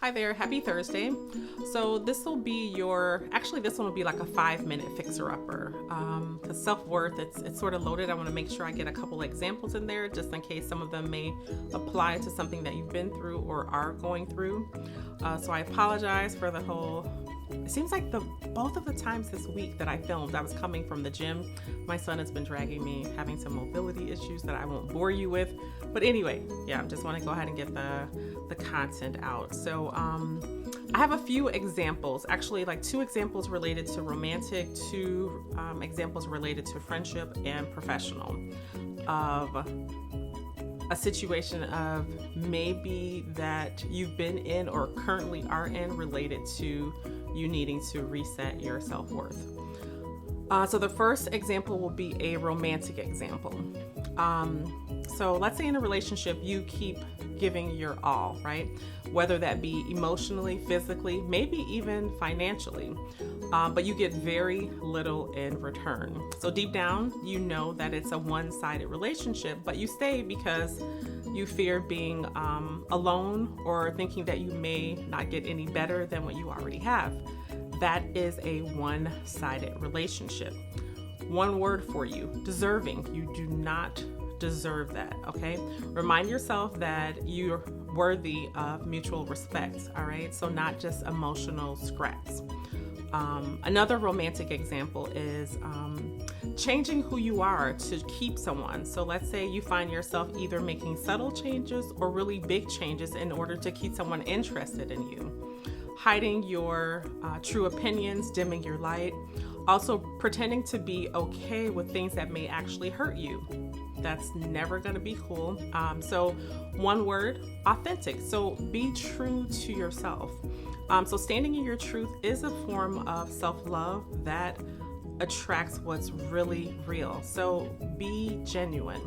Hi there, happy Thursday. So this will be this one will be like a 5-minute fixer-upper. Because self-worth, it's sort of loaded. I want to make sure I get a couple examples in there just in case some of them may apply to something that you've been through or are going through. So I apologize for the whole. It seems like both of the times this week that I filmed, I was coming from the gym. My son has been dragging me, having some mobility issues that I won't bore you with. But anyway, I just want to go ahead and get the content out. So I have a few examples, actually like 2 examples related to romantic, 2 examples related to friendship and professional of a situation of maybe that you've been in or currently are in related to you needing to reset your self-worth. So the first example will be a romantic example. So let's say in a relationship, you keep giving your all, right? Whether that be emotionally, physically, maybe even financially, but you get very little in return. So deep down, you know that it's a one-sided relationship, but you stay because you fear being alone or thinking that you may not get any better than what you already have. That is a one-sided relationship. One word for you: deserving. You do not deserve that, okay? Remind yourself that you're worthy of mutual respect, all right? So not just emotional scraps. Another romantic example is changing who you are to keep someone. So let's say you find yourself either making subtle changes or really big changes in order to keep someone interested in you. Hiding your true opinions, dimming your light. Also pretending to be okay with things that may actually hurt you. That's never going to be cool. So one word: authentic. So be true to yourself. So standing in your truth is a form of self-love that attracts what's really real. So be genuine.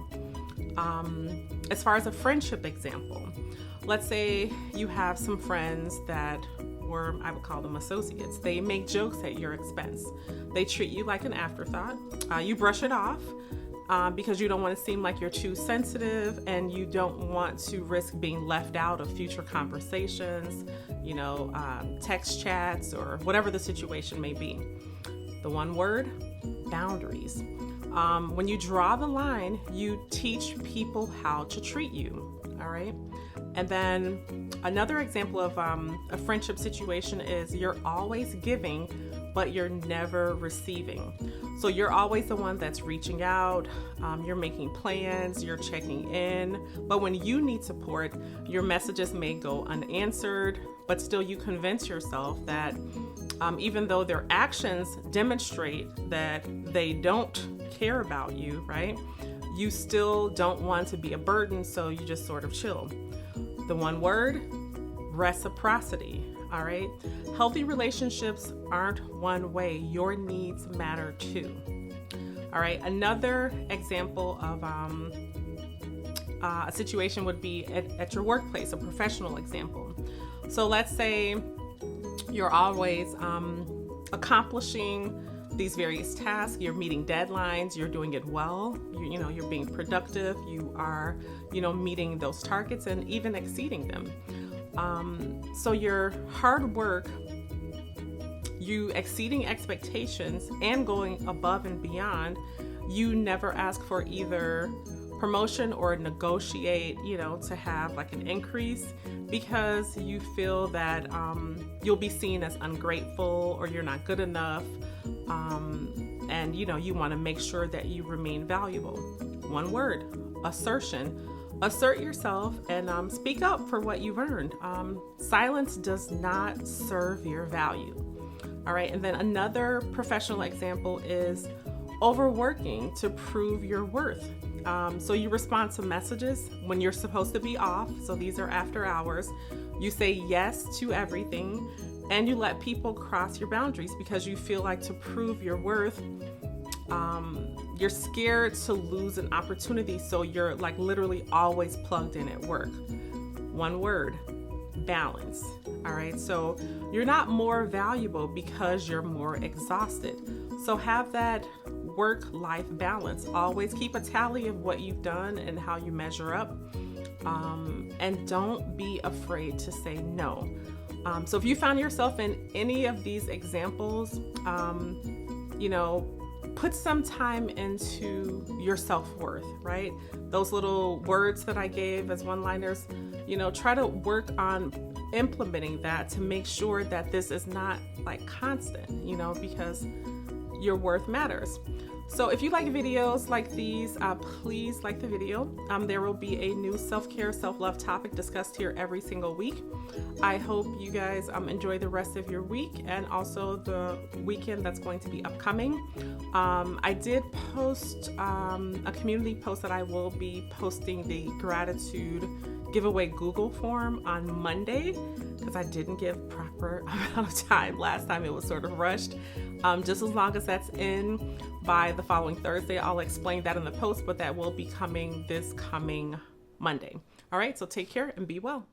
As far as a friendship example, let's say you have some friends that I would call them associates. They make jokes at your expense. They treat you like an afterthought. You brush it off because you don't want to seem like you're too sensitive and you don't want to risk being left out of future conversations, text chats or whatever the situation may be. The one word: boundaries. When you draw the line, you teach people how to treat you, all right? And then another example of a friendship situation is you're always giving, but you're never receiving. So you're always the one that's reaching out, you're making plans, you're checking in, but when you need support, your messages may go unanswered, but still you convince yourself that even though their actions demonstrate that they don't care about you, right? You still don't want to be a burden, so you just sort of chill. The one word: reciprocity, all right? Healthy relationships aren't one way. Your needs matter too. All right, another example of a situation would be at your workplace, a professional example. So let's say you're always accomplishing these various tasks, you're meeting deadlines, you're doing it well, you're being productive, you are, meeting those targets and even exceeding them. So your hard work, you exceeding expectations and going above and beyond, you never ask for either promotion or negotiate, to have like an increase because you feel that you'll be seen as ungrateful or you're not good enough. And you want to make sure that you remain valuable. One word: assertion. Assert yourself and speak up for what you've earned. Silence does not serve your value. All right. And then another professional example is overworking to prove your worth. So you respond to messages when you're supposed to be off. So these are after hours. You say yes to everything and you let people cross your boundaries because you feel like to prove your worth, you're scared to lose an opportunity. So you're like literally always plugged in at work. One word: balance. All right. So you're not more valuable because you're more exhausted. So have that work-life balance. Always keep a tally of what you've done and how you measure up. And don't be afraid to say no. So if you found yourself in any of these examples, you know, put some time into your self-worth, right? Those little words that I gave as one-liners, you know, try to work on implementing that to make sure that this is not like constant, you know, because your worth matters. So if you like videos like these, please like the video. There will be a new self-care, self-love topic discussed here every single week. I hope you guys enjoy the rest of your week and also the weekend that's going to be upcoming. I did post a community post that I will be posting the gratitude giveaway Google form on Monday, because I didn't give proper amount of time. Last time it was sort of rushed. Just as long as that's in by the following Thursday, I'll explain that in the post, but that will be coming this coming Monday. All right, so take care and be well.